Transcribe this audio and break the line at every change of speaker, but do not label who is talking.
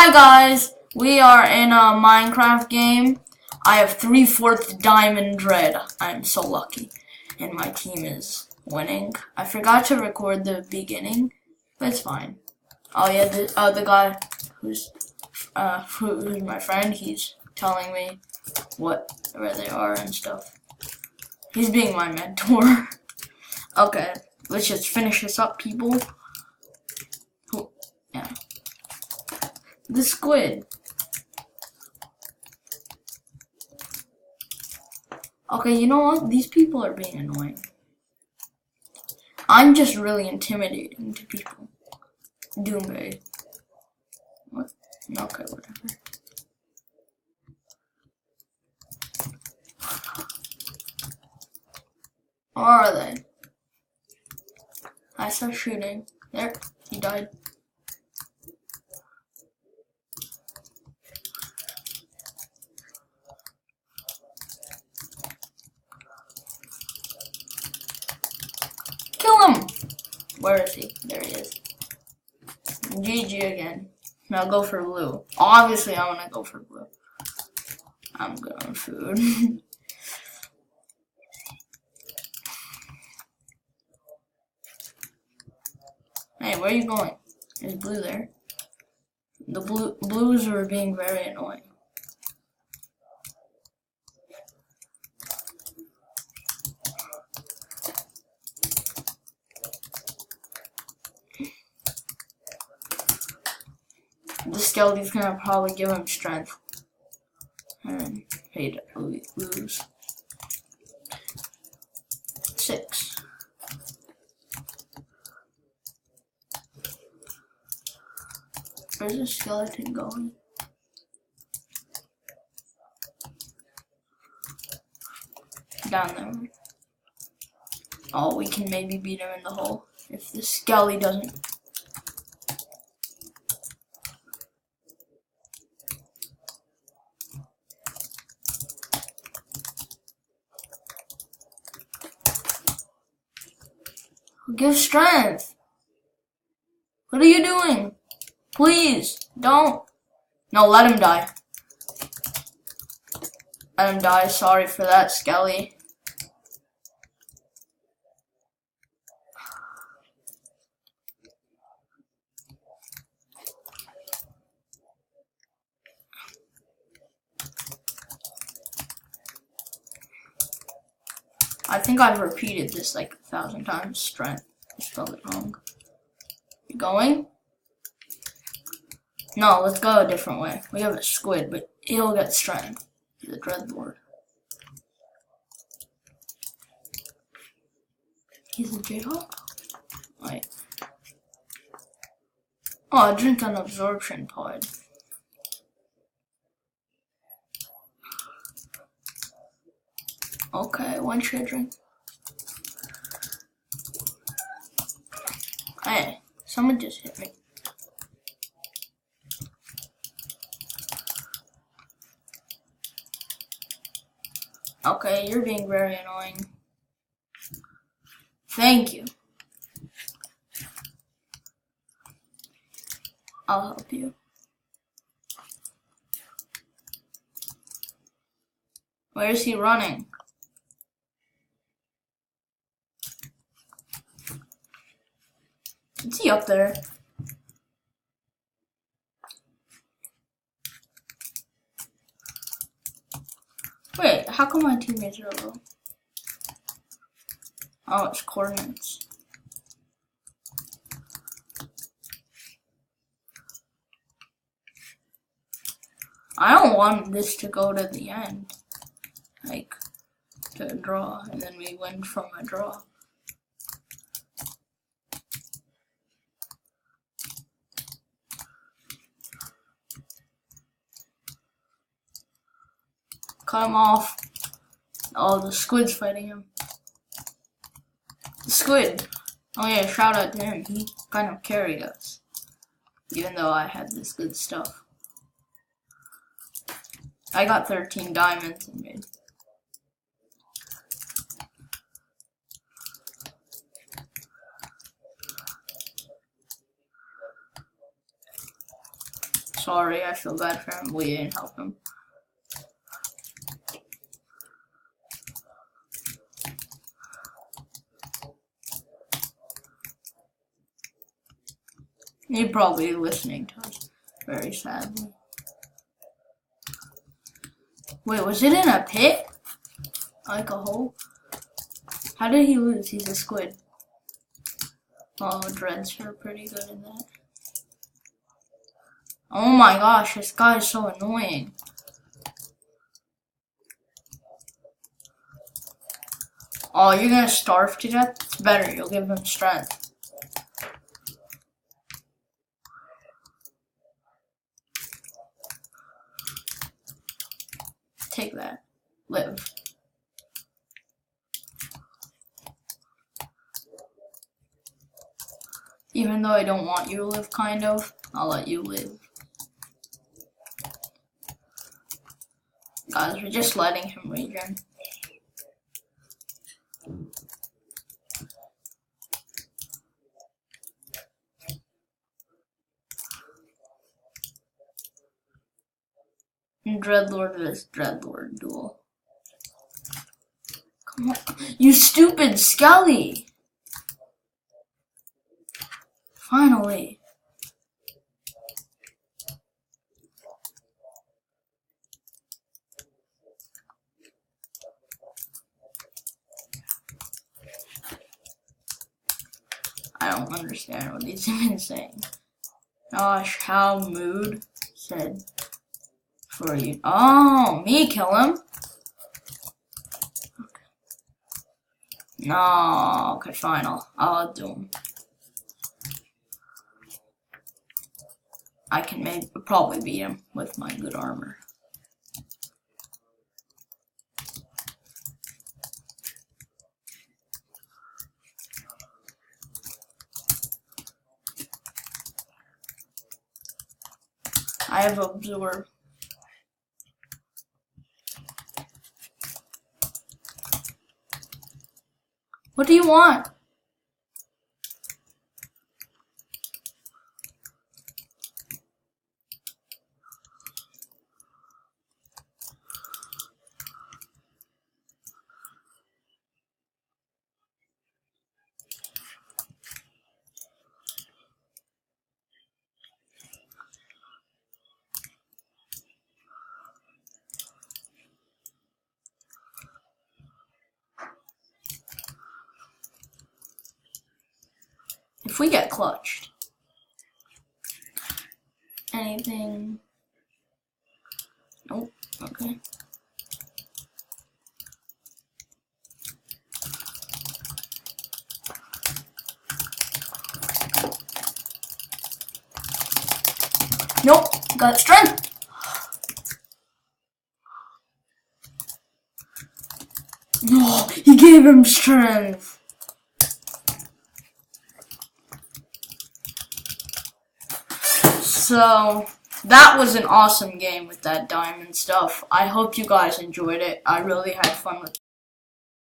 Hi guys, we are in a Minecraft game. I have 3/4 diamond dread. I'm so lucky. And my team is winning. I forgot to record the beginning, but it's fine. Oh yeah, the guy who's my friend, he's telling me where they are and stuff. He's being my mentor. Okay, let's just finish this up, people. Yeah. The squid. Okay, you know what? These people are being annoying. I'm just really intimidating to people. Doombay. What? Okay, whatever. Where are they? I saw shooting. There, he died. Kill him! Where is he? There he is. GG again. Now go for blue. Obviously, I want to go for blue. I'm good on food. Hey, where are you going? There's blue there. The blues are being very annoying. The skeleton's gonna probably give him strength. And he'd lose. 6. Where's the skeleton going? Down there. Oh, we can maybe beat him in the hole if the skelly doesn't. Give strength. What are you doing? Please, don't. No, let him die. Let him die. Sorry for that, Skelly. I think I've repeated this like 1,000 times. Strength. I spelled it wrong. You going? No, let's go a different way. We have a squid, but he'll get strength. The Dreadlord. He's a Jayhawk? Wait. Oh, drink an absorption pod. Okay, when should I drink? Hey, someone just hit me. Okay, you're being very annoying. Thank you. I'll help you. Where is he running? Is he up there? Wait, how come my teammates are low? Oh, it's coordinates. I don't want this to go to the end. Like, to a draw, and then we win from a draw. Cut him off. Oh, the squid's fighting him. The squid. Oh yeah, shout out to him. He kind of carried us. Even though I had this good stuff. I got 13 diamonds in mid. sorry, I feel bad for him. We didn't help him. He's probably listening to us very sadly. Wait, was it in a pit? Like a hole? How did he lose? He's a squid. Oh, dreads are pretty good in that. Oh my gosh, this guy is so annoying. Oh, you're gonna starve to death? It's better, you'll give him strength. Take that. Live. Even though I don't want you to live, kind of, I'll let you live. Guys, we're just letting him regen. Dreadlord vs. Dreadlord duel. Come on. You stupid Skelly! Finally. I don't understand what he's even saying. Gosh, how mood said for you. Oh, me kill him? Okay. No, okay, fine. I'll do him. I can probably beat him with my good armor. I have absorb. What do you want? If we get clutched. Anything? Nope. Okay. Nope. Got strength. No, he gave him strength. So, that was an awesome game with that diamond stuff. I hope you guys enjoyed it. I really had fun with